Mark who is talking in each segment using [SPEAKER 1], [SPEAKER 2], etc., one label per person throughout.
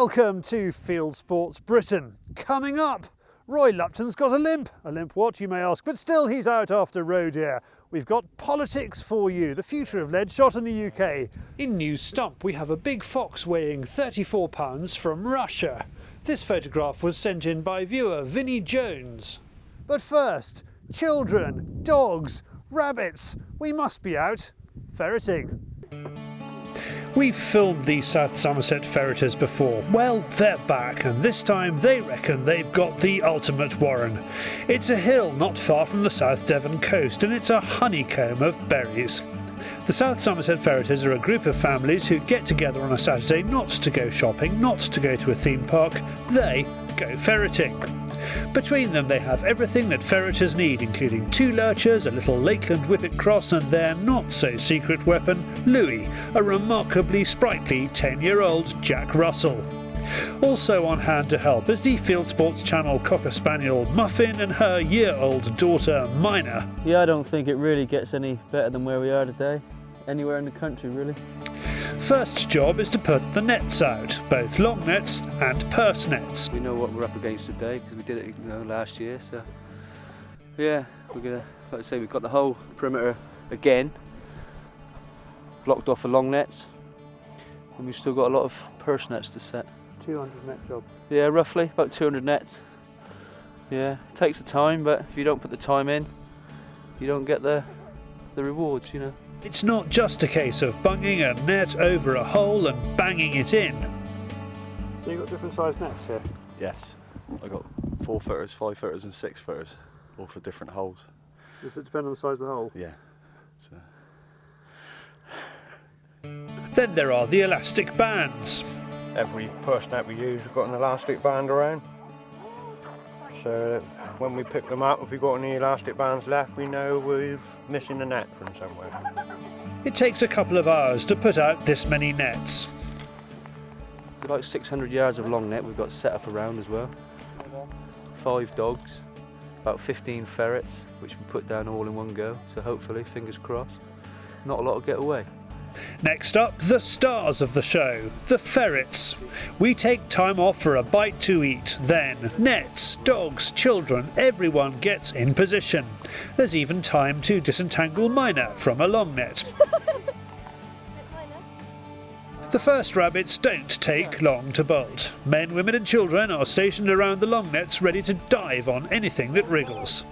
[SPEAKER 1] Welcome to Fieldsports Britain. Coming up, Roy Lupton's got a limp. A limp what, you may ask, but still he's out after roe deer. We've got politics for you, the future of lead shot in the UK. In News Stump, we have a big fox weighing 34 pounds from Russia. This photograph was sent in by viewer Vinnie Jones. But first, children, dogs, rabbits, we must be out ferreting. We've filmed the South Somerset Ferreters before. Well, they're back, and this time they reckon they've got the ultimate warren. It's a hill not far from the South Devon coast, and it's a honeycomb of berries. The South Somerset Ferreters are a group of families who get together on a Saturday not to go shopping, not to go to a theme park, they go ferreting. Between them they have everything that ferreters need, including 2 lurchers, a little Lakeland whippet cross and their not-so-secret weapon, Louis, a remarkably sprightly 10-year-old Jack Russell. Also on hand to help is the Fieldsports Channel Cocker Spaniel Muffin and her year-old daughter Mina.
[SPEAKER 2] Yeah, I don't think it really gets any better than where we are today, anywhere in the country really.
[SPEAKER 1] First job is to put the nets out, both long nets and purse nets.
[SPEAKER 2] We know what we're up against today because we did it last year, so yeah, we're gonna, like I say, we've got the whole perimeter again blocked off for long nets, and we've still got a lot of purse nets to set.
[SPEAKER 1] 200 net job.
[SPEAKER 2] Yeah, roughly about 200 nets. Yeah, it takes the time, but if you don't put the time in, you don't get the rewards, you know.
[SPEAKER 1] It's not just a case of bunging a net over a hole and banging it in. So you've got different sized nets here?
[SPEAKER 3] Yes, I've got 4 footers, 5 footers and 6 footers, all for different holes.
[SPEAKER 1] Does it depend on the size of the hole?
[SPEAKER 3] Yeah. So.
[SPEAKER 1] Then there are the elastic bands.
[SPEAKER 4] Every purse net we use, we've got an elastic band around. So when we pick them up, if we've got any elastic bands left, we know we're missing a net from somewhere.
[SPEAKER 1] It takes a couple of hours to put out this many nets.
[SPEAKER 2] About 600 yards of long net we've got set up around as well. 5 dogs, about 15 ferrets, which we put down all in one go, so hopefully, fingers crossed, not a lot will get away.
[SPEAKER 1] Next up, the stars of the show, the ferrets. We take time off for a bite to eat. Then, nets, dogs, children, everyone gets in position. There's even time to disentangle Mina from a long net. The first rabbits don't take long to bolt. Men, women and children are stationed around the long nets ready to dive on anything that wriggles.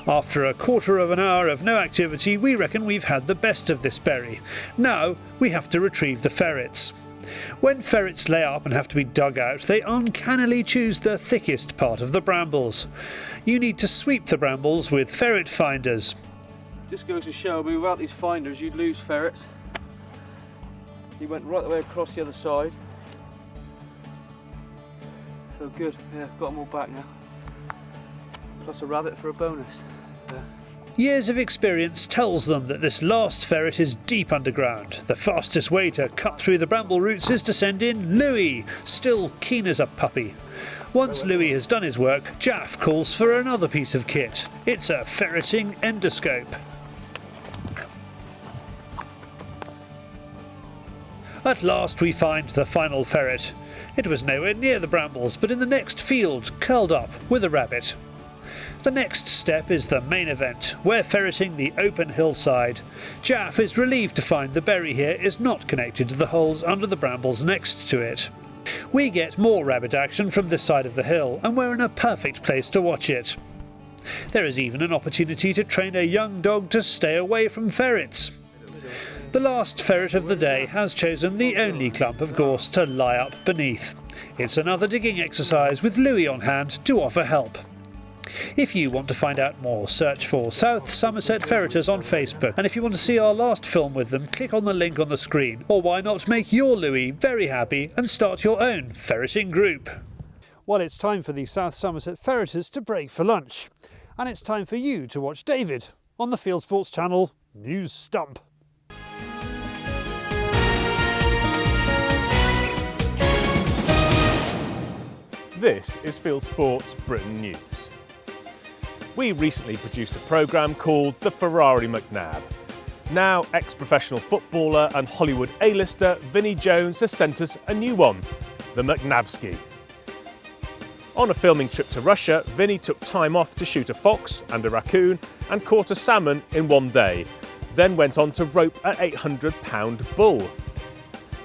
[SPEAKER 1] After a quarter of an hour of no activity, we reckon we've had the best of this berry. Now we have to retrieve the ferrets. When ferrets lay up and have to be dug out, they uncannily choose the thickest part of the brambles. You need to sweep the brambles with ferret finders.
[SPEAKER 2] Just goes to show me, without these finders you'd lose ferrets. He went right the way across the other side. So good, yeah, got them all back now. Plus a rabbit for a bonus. Yeah.
[SPEAKER 1] Years of experience tells them that this last ferret is deep underground. The fastest way to cut through the bramble roots is to send in Louis, still keen as a puppy. Once Louis has done his work, Jaff calls for another piece of kit. It's a ferreting endoscope. At last we find the final ferret. It was nowhere near the brambles, but in the next field, curled up with a rabbit. The next step is the main event. We're ferreting the open hillside. Jaff is relieved to find the berry here is not connected to the holes under the brambles next to it. We get more rabbit action from this side of the hill, and we're in a perfect place to watch it. There is even an opportunity to train a young dog to stay away from ferrets. The last ferret of the day has chosen the only clump of gorse to lie up beneath. It's another digging exercise with Louis on hand to offer help. If you want to find out more, search for South Somerset Ferreters on Facebook, and if you want to see our last film with them, click on the link on the screen. Or why not make your Louis very happy and start your own ferreting group? Well, it's time for the South Somerset Ferreters to break for lunch, and it's time for you to watch David on the Fieldsports Channel News Stump.
[SPEAKER 5] This is Fieldsports Britain News. We recently produced a programme called The Ferrari Macnab. Now ex-professional footballer and Hollywood A-lister Vinnie Jones has sent us a new one. the Macnabski. On a filming trip to Russia, Vinnie took time off to shoot a fox and a raccoon and caught a salmon in one day, then went on to rope an 800-pound bull.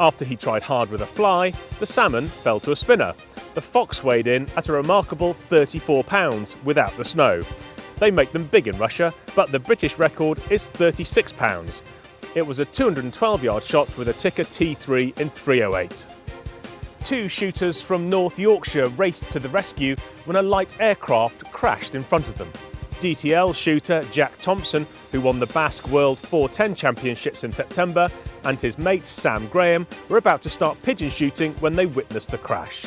[SPEAKER 5] After he tried hard with a fly, the salmon fell to a spinner. The fox weighed in at a remarkable 34 pounds without the snow. They make them big in Russia, but the British record is 36 pounds. It was a 212-yard shot with a ticker T3 in 3:08. Two shooters from North Yorkshire raced to the rescue when a light aircraft crashed in front of them. DTL shooter Jack Thompson, who won the Basque World 410 Championships in September, and his mate Sam Graham were about to start pigeon shooting when they witnessed the crash.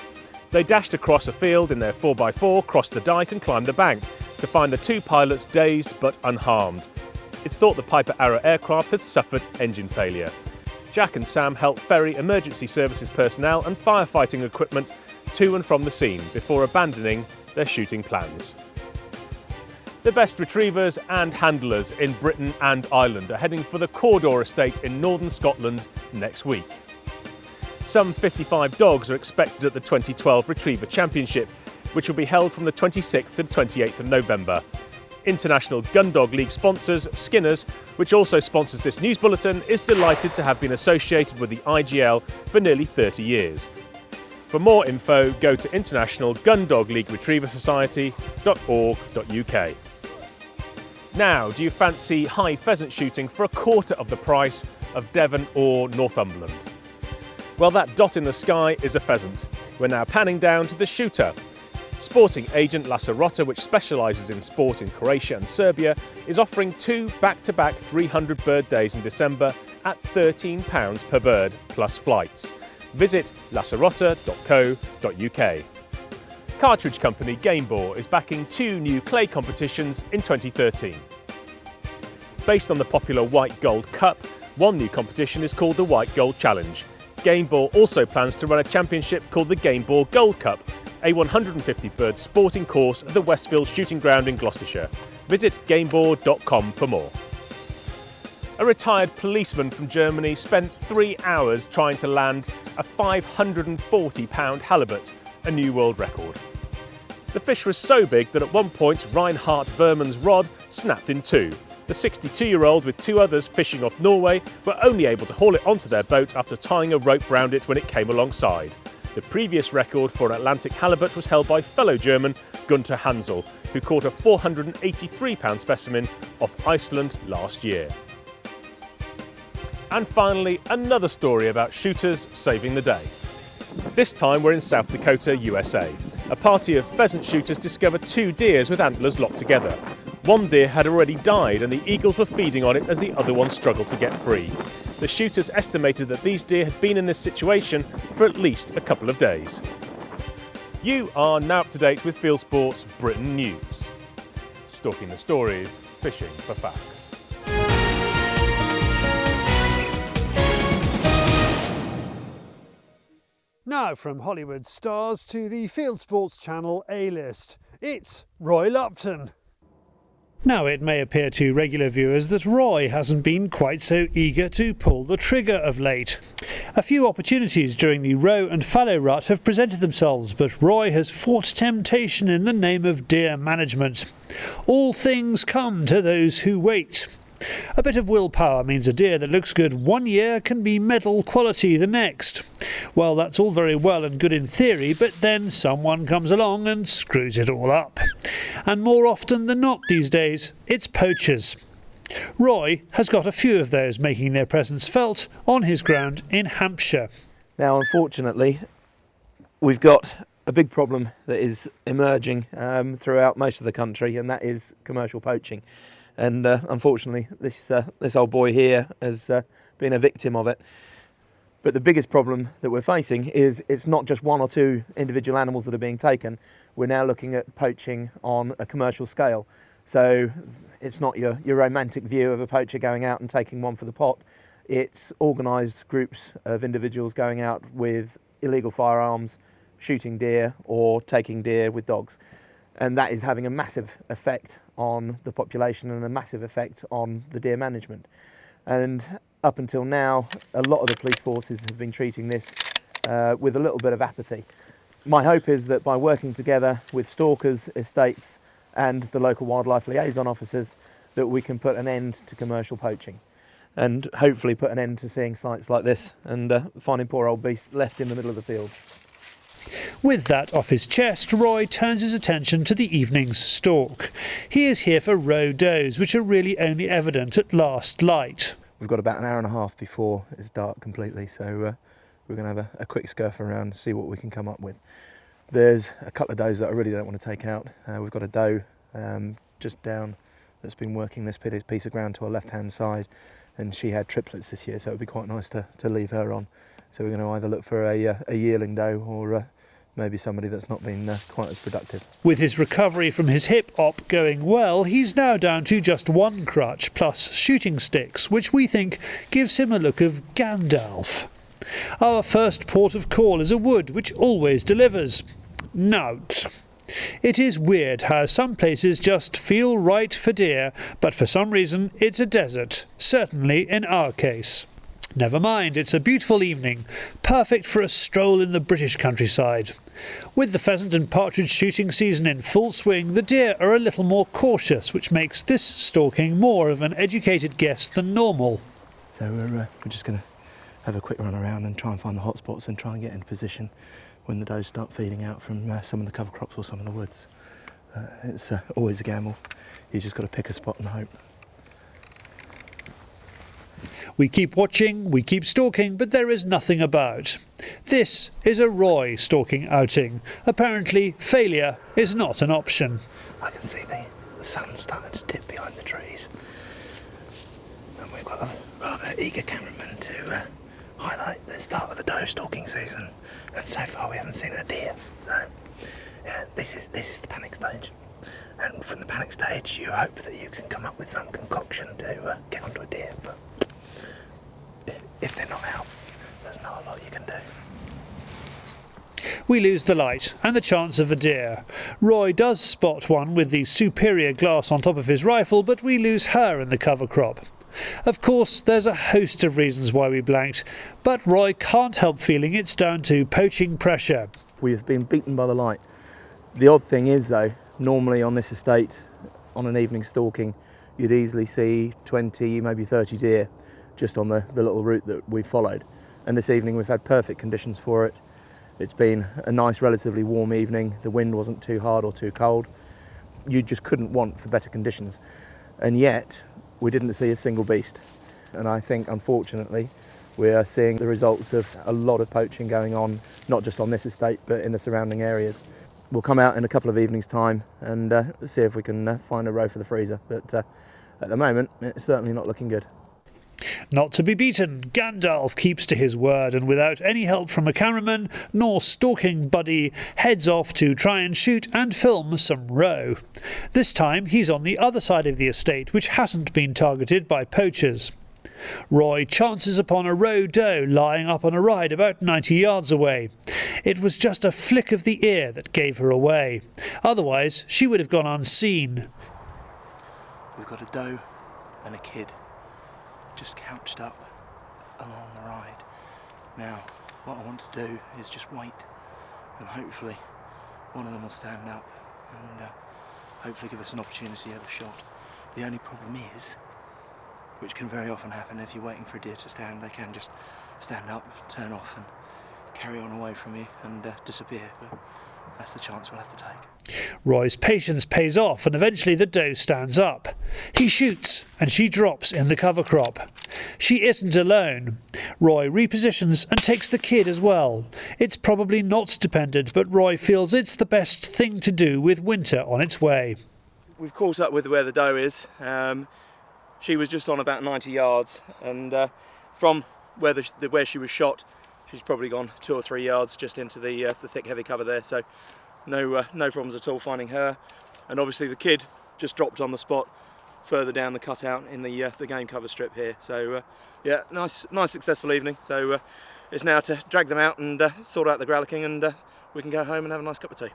[SPEAKER 5] They dashed across a field in their 4x4, crossed the dyke and climbed the bank to find the two pilots dazed but unharmed. It's thought the Piper Arrow aircraft had suffered engine failure. Jack and Sam helped ferry emergency services personnel and firefighting equipment to and from the scene before abandoning their shooting plans. The best retrievers and handlers in Britain and Ireland are heading for the Cawdor estate in northern Scotland next week. Some 55 dogs are expected at the 2012 Retriever Championship, which will be held from the 26th to 28th of November. International Gun Dog League sponsors, Skinners, which also sponsors this news bulletin, is delighted to have been associated with the IGL for nearly 30 years. For more info, go to International Gun Dog League Retriever Society.org.uk. Now, do you fancy high pheasant shooting for a quarter of the price of Devon or Northumberland? Well, that dot in the sky is a pheasant. We're now panning down to the shooter. Sporting agent La Sirota, which specialises in sport in Croatia and Serbia, is offering 2 back-to-back 300 bird days in December at £13 per bird plus flights. Visit lasirota.co.uk. Cartridge company Game Bore is backing 2 new clay competitions in 2013. Based on the popular White Gold Cup, one new competition is called the White Gold Challenge. Game Bore also plans to run a championship called the Game Bore Gold Cup, a 150-bird sporting course at the Westfield Shooting Ground in Gloucestershire. Visit gamebore.com for more. A retired policeman from Germany spent 3 hours trying to land a 540-pound halibut, a new world record. The fish was so big that at one point Reinhard Verman's rod snapped in two. The 62-year-old with 2 others fishing off Norway were only able to haul it onto their boat after tying a rope round it when it came alongside. The previous record for an Atlantic halibut was held by fellow German Gunther Hansel, who caught a 483-pound specimen off Iceland last year. And finally, another story about shooters saving the day. This time we're in South Dakota, USA. A party of pheasant shooters discovered 2 deers with antlers locked together. One deer had already died and the eagles were feeding on it as the other one struggled to get free. The shooters estimated that these deer had been in this situation for at least a couple of days. You are now up to date with Fieldsports Britain News. Stalking the stories, fishing for facts.
[SPEAKER 1] Now from Hollywood stars to the Fieldsports Channel A-list, it's Roy Lupton. Now it may appear to regular viewers that Roy hasn't been quite so eager to pull the trigger of late. A few opportunities during the roe and fallow rut have presented themselves, but Roy has fought temptation in the name of deer management. All things come to those who wait. A bit of willpower means a deer that looks good one year can be medal quality the next. Well, that's all very well and good in theory, but then someone comes along and screws it all up. And more often than not these days, it's poachers. Roy has got a few of those making their presence felt on his ground in Hampshire.
[SPEAKER 6] Now, unfortunately, we've got a big problem that is emerging throughout most of the country, and that is commercial poaching. And unfortunately, this old boy here has been a victim of it. But the biggest problem that we're facing is it's not just 1 or 2 individual animals that are being taken. We're now looking at poaching on a commercial scale. So it's not your romantic view of a poacher going out and taking one for the pot. It's organised groups of individuals going out with illegal firearms, shooting deer or taking deer with dogs. And that is having a massive effect on the population and a massive effect on the deer management. And up until now, a lot of the police forces have been treating this with a little bit of apathy. My hope is that by working together with stalkers, estates and the local wildlife liaison officers, that we can put an end to commercial poaching and hopefully put an end to seeing sites like this and finding poor old beasts left in the middle of the fields.
[SPEAKER 1] With that off his chest, Roy turns his attention to the evening's stalk. He is here for roe does, which are really only evident at last light.
[SPEAKER 6] We've got about an hour and a half before it's dark completely, so we're going to have a quick scurf around and see what we can come up with. There's a couple of does that I really don't want to take out. We've got a doe just down that's been working this piece of ground to our left-hand side, and she had triplets this year, so it would be quite nice to leave her on. So we're going to either look for a yearling doe or maybe somebody that's not been quite as productive.
[SPEAKER 1] With his recovery from his hip op going well, he's now down to just one crutch plus shooting sticks, which we think gives him a look of Gandalf. Our first port of call is a wood which always delivers. Nout. It is weird how some places just feel right for deer, but for some reason it's a desert, certainly in our case. Never mind, it's a beautiful evening, perfect for a stroll in the British countryside. With the pheasant and partridge shooting season in full swing, the deer are a little more cautious, which makes this stalking more of an educated guess than normal.
[SPEAKER 6] So we're just going to have a quick run around and try and find the hot spots and try and get in position when the does start feeding out from some of the cover crops or some of the woods. It's always a gamble. You just got to pick a spot and hope.
[SPEAKER 1] We keep watching, we keep stalking, but there is nothing about. This is a Roy stalking outing. Apparently, failure is not an option.
[SPEAKER 6] I can see the sun starting to dip behind the trees. And we've got a rather eager cameraman to highlight the start of the doe stalking season. And so far we haven't seen a deer. So, yeah, this is the panic stage. And from the panic stage, you hope that you can come up with some concoction to get onto a deer. But if they're not out, there's not a lot you can do.
[SPEAKER 1] We lose the light and the chance of a deer. Roy does spot one with the superior glass on top of his rifle, but we lose her in the cover crop. Of course, there's a host of reasons why we blanked, but Roy can't help feeling it's down to poaching pressure.
[SPEAKER 6] We have been beaten by the light. The odd thing is, though, normally on this estate, on an evening stalking, you'd easily see 20, maybe 30 deer just on the little route that we followed. And this evening we've had perfect conditions for it. It's been a nice, relatively warm evening. The wind wasn't too hard or too cold. You just couldn't want for better conditions. And yet, we didn't see a single beast. And I think, unfortunately, we are seeing the results of a lot of poaching going on, not just on this estate, but in the surrounding areas. We'll come out in a couple of evenings' time and see if we can find a roe for the freezer. But at the moment, it's certainly not looking good.
[SPEAKER 1] Not to be beaten, Gandalf keeps to his word and without any help from a cameraman nor stalking buddy, heads off to try and shoot and film some roe. This time he's on the other side of the estate, which hasn't been targeted by poachers. Roy chances upon a roe doe lying up on a ride about 90 yards away. It was just a flick of the ear that gave her away. Otherwise, she would have gone unseen.
[SPEAKER 6] We've got a doe and a kid just couched up along the ride. Now, what I want to do is just wait, and hopefully one of them will stand up and hopefully give us an opportunity to have a shot. The only problem is, which can very often happen if you're waiting for a deer to stand, they can just stand up, turn off and carry on away from you and disappear. But that's the chance we'll have to take.
[SPEAKER 1] Roy's patience pays off and eventually the doe stands up. He shoots and she drops in the cover crop. She isn't alone. Roy repositions and takes the kid as well. It's probably not dependent, but Roy feels it's the best thing to do with winter on its way.
[SPEAKER 6] We've caught up with where the doe is. She was just on about 90 yards and from where she was shot, she's probably gone 2 or 3 yards just into the thick heavy cover there, so no problems at all finding her. And obviously the kid just dropped on the spot further down the cutout in the game cover strip here. So yeah, nice successful evening. So it's now to drag them out and sort out the growlicking, and we can go home and have a nice cup of tea.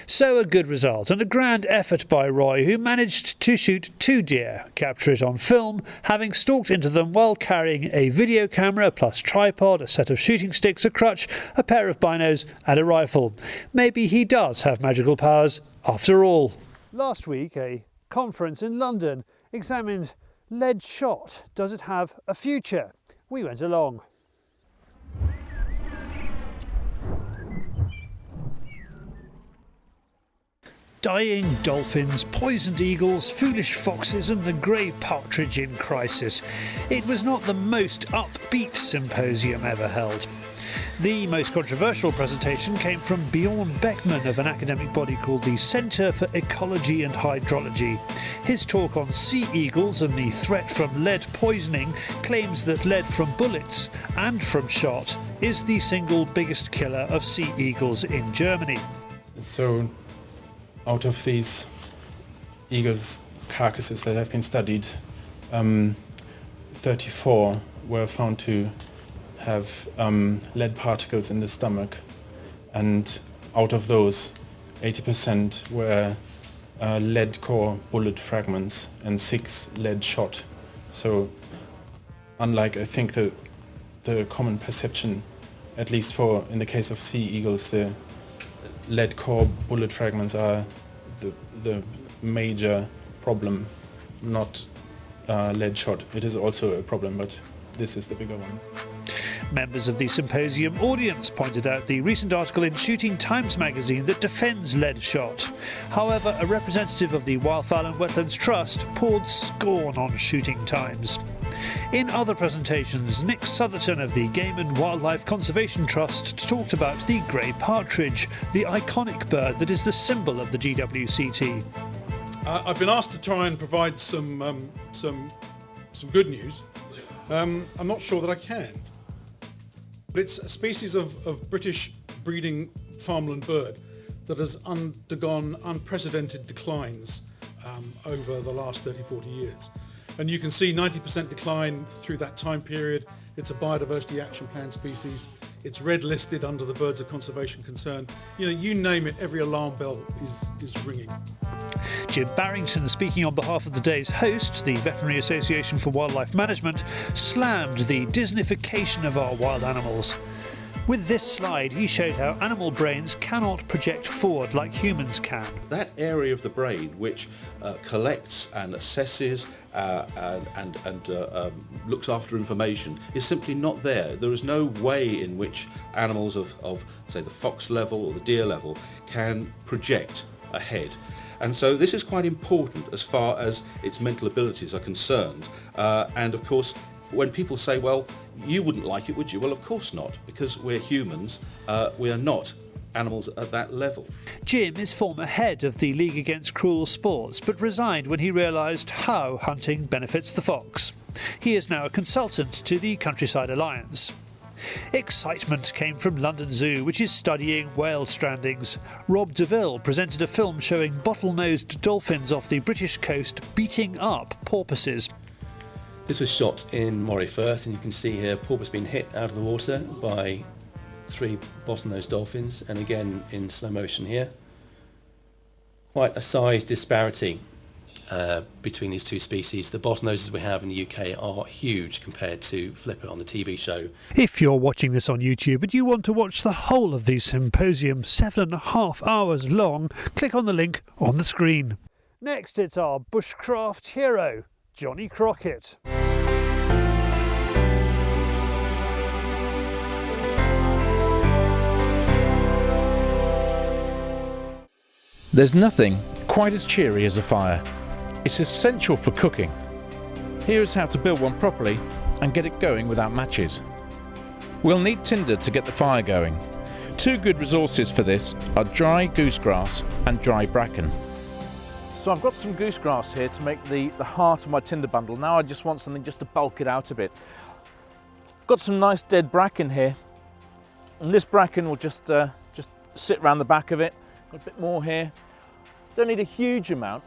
[SPEAKER 1] So a good result and a grand effort by Roy, who managed to shoot 2 deer, capture it on film, having stalked into them while carrying a video camera plus tripod, a set of shooting sticks, a crutch, a pair of binos and a rifle. Maybe he does have magical powers after all. Last week, a conference in London examined lead shot. Does it have a future? We went along. Dying dolphins, poisoned eagles, foolish foxes and the grey partridge in crisis. It was not the most upbeat symposium ever held. The most controversial presentation came from Bjorn Beckman of an academic body called the Centre for Ecology and Hydrology. His talk on sea eagles and the threat from lead poisoning claims that lead from bullets and from shot is the single biggest killer of sea eagles in Germany.
[SPEAKER 7] So, out of these eagles' carcasses that have been studied, 34 were found to have lead particles in the stomach, and out of those 80% were lead core bullet fragments and 6 lead shot. So unlike, I think, the common perception, at least in the case of sea eagles, the lead core bullet fragments are the major problem, not lead shot. It is also a problem, but this is the bigger one.
[SPEAKER 1] Members of the symposium audience pointed out the recent article in Shooting Times magazine that defends lead shot. However, a representative of the Wildfowl and Wetlands Trust poured scorn on Shooting Times. In other presentations, Nick Southerton of the Game and Wildlife Conservation Trust talked about the grey partridge, the iconic bird that is the symbol of the GWCT.
[SPEAKER 8] I've been asked to try and provide some good news. I'm not sure that I can. But it's a species of British breeding farmland bird that has undergone unprecedented declines over the last 30-40 years. And you can see 90% decline through that time period. It's a biodiversity action plan species. It's red listed under the Birds of Conservation Concern. You know, you name it, every alarm bell is ringing.
[SPEAKER 1] Jim Barrington, speaking on behalf of the day's host, the Veterinary Association for Wildlife Management, slammed the Disneyfication of our wild animals. With this slide, he showed how animal brains cannot project forward like humans can.
[SPEAKER 9] That area of the brain which collects and assesses and looks after information is simply not there. There is no way in which animals of say, the fox level or the deer level can project ahead. And so this is quite important as far as its mental abilities are concerned. And of course, when people say, well, you wouldn't like it, would you? Well, of course not, because we're humans, we are not animals at that level.
[SPEAKER 1] Jim is former head of the League Against Cruel Sports, but resigned when he realised how hunting benefits the fox. He is now a consultant to the Countryside Alliance. Excitement came from London Zoo, which is studying whale strandings. Rob Deville presented a film showing bottlenose dolphins off the British coast beating up porpoises.
[SPEAKER 10] This was shot in Moray Firth, and you can see here porpoise being hit out of the water by 3 bottlenose dolphins, and again in slow motion here. Quite a size disparity between these 2 species. The bottlenoses we have in the UK are huge compared to Flipper on the TV show.
[SPEAKER 1] If you're watching this on YouTube and you want to watch the whole of the symposium, 7.5 hours long, click on the link on the screen. Next, it's our bushcraft hero, Johnny Crockett.
[SPEAKER 11] There's nothing quite as cheery as a fire. It's essential for cooking. Here is how to build one properly and get it going without matches. We'll need tinder to get the fire going. 2 good resources for this are dry goosegrass and dry bracken.
[SPEAKER 5] So I've got some goosegrass here to make the heart of my tinder bundle. Now I just want something just to bulk it out a bit. Got some nice dead bracken here, and this bracken will just sit around the back of it. Got a bit more here. Don't need a huge amount,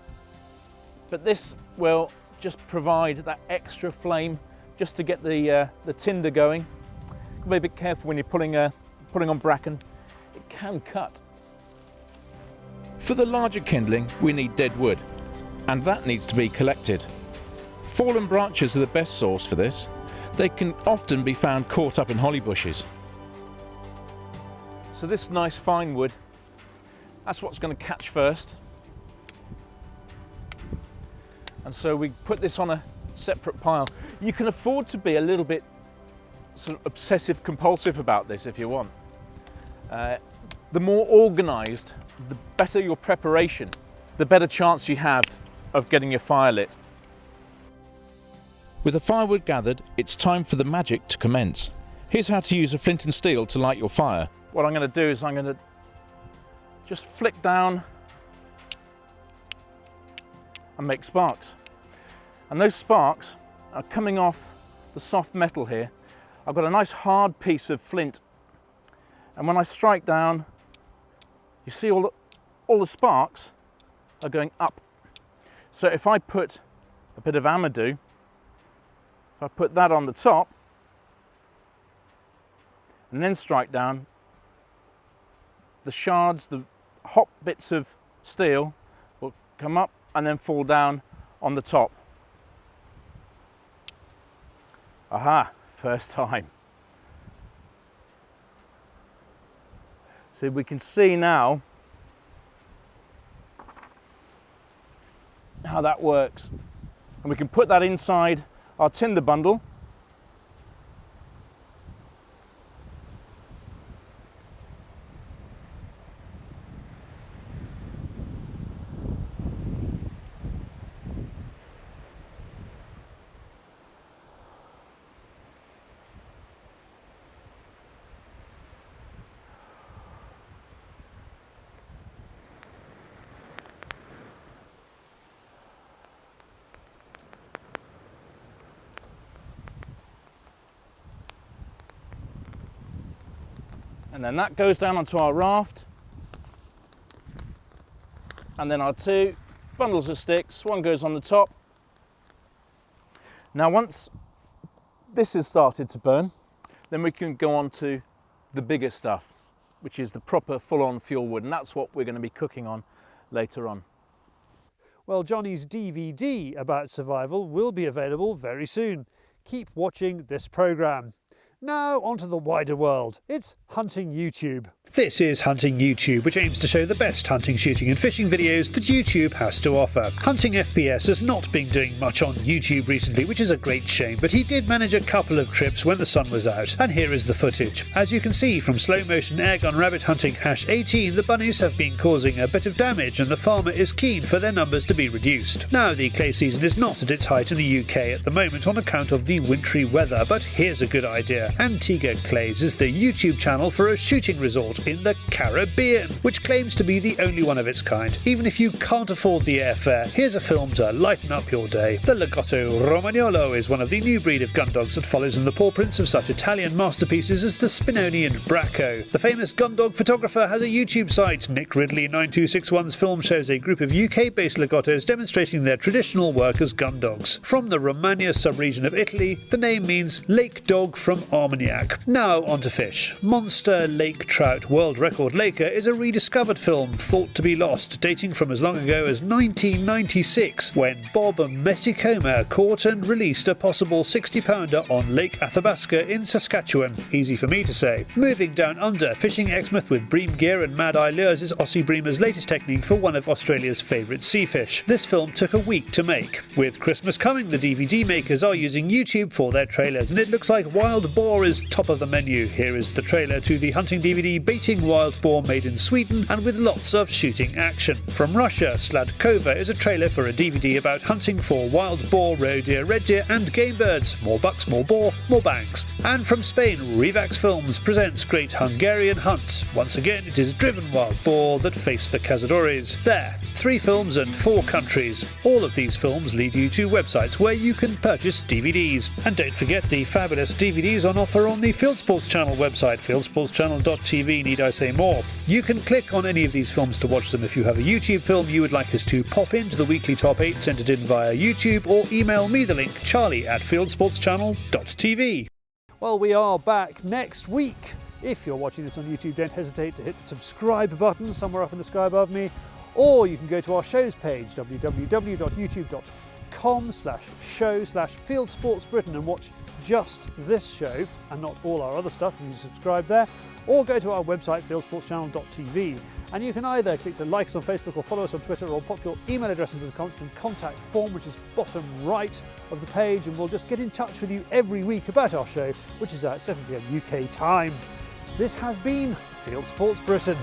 [SPEAKER 5] but this will just provide that extra flame just to get the tinder going. Be a bit careful when you're putting on bracken. It can cut.
[SPEAKER 11] For the larger kindling, we need dead wood, and that needs to be collected. Fallen branches are the best source for this. They can often be found caught up in holly bushes. So this nice fine wood, that's what's going to catch first. And so we put this on a separate pile. You can afford to be a little bit sort of obsessive compulsive about this if you want. The more organised, the better your preparation, the better chance you have of getting your fire lit. With the firewood gathered, it's time for the magic to commence. Here's how to use a flint and steel to light your fire. What I'm going to do is I'm going to just flick down and make sparks. And those sparks are coming off the soft metal here. I've got a nice hard piece of flint, and when I strike down, you see all the sparks are going up. So if I put a bit of amadou, if I put that on the top and then strike down, the shards, the hot bits of steel will come up and then fall down on the top. Aha, first time. So we can see now how that works. And we can put that inside our tinder bundle. And then that goes down onto our raft. And then our two bundles of sticks, one goes on the top. Now once this has started to burn, then we can go on to the bigger stuff, which is the proper full-on fuel wood, and that's what we're going to be cooking on later on.
[SPEAKER 1] Well, Johnny's DVD about survival will be available very soon. Keep watching this programme. Now onto the wider world. It's Hunting YouTube. This is Hunting YouTube, which aims to show the best hunting, shooting and fishing videos that YouTube has to offer. Hunting FPS has not been doing much on YouTube recently, which is a great shame, but he did manage a couple of trips when the sun was out, and here is the footage. As you can see from slow motion airgun rabbit hunting #18, the bunnies have been causing a bit of damage and the farmer is keen for their numbers to be reduced. Now the clay season is not at its height in the UK at the moment on account of the wintry weather, but here's a good idea. Antigua Clays is the YouTube channel for a shooting resort in the Caribbean, which claims to be the only one of its kind. Even if you can't afford the airfare, here's a film to lighten up your day. The Lagotto Romagnolo is one of the new breed of gun dogs that follows in the paw prints of such Italian masterpieces as the Spinoni and Bracco. The famous gun dog photographer has a YouTube site. Nick Ridley 9261's film shows a group of UK-based Lagottos demonstrating their traditional work as gun dogs. From the Romagna sub-region of Italy, the name means lake dog from Armagnac. Now on to fish. Monster Lake Trout World Record Laker is a rediscovered film thought to be lost, dating from as long ago as 1996, when Bob Mesicoma caught and released a possible 60-pounder on Lake Athabasca in Saskatchewan. Easy for me to say. Moving down under, fishing Exmouth with bream gear and Mad Eye Lures is Aussie Breamer's latest technique for one of Australia's favourite sea fish. This film took a week to make. With Christmas coming, the DVD makers are using YouTube for their trailers, and it looks like wild boar is top of the menu. Here is the trailer to the hunting DVD Baiting Wild Boar, made in Sweden and with lots of shooting action. From Russia, Sladkova is a trailer for a DVD about hunting for wild boar, roe deer, red deer and game birds. More bucks, more boar, more bangs. And from Spain, Revax Films presents Great Hungarian Hunts. Once again, it is driven wild boar that face the cazadores. There, 3 films and 4 countries. All of these films lead you to websites where you can purchase DVDs. And don't forget the fabulous DVDs on offer on the Fieldsports Channel website, fieldsportschannel.tv, need I say more. You can click on any of these films to watch them if you have a YouTube film you would like us to pop into the weekly top 8, send it in via YouTube or email me the link, charlie@fieldsportschannel.tv. Well, we are back next week. If you're watching this on YouTube, don't hesitate to hit the subscribe button somewhere up in the sky above me, Or you can go to our shows page, www.youtube.com/show/Fieldsports Britain, and watch just this show and not all our other stuff if you subscribe there. Or go to our website, fieldsportschannel.tv, and you can either click to like us on Facebook or follow us on Twitter, or pop your email address into the constant contact form, which is bottom right of the page, and we'll just get in touch with you every week about our show, which is at 7 PM UK time. This has been Fieldsports Britain.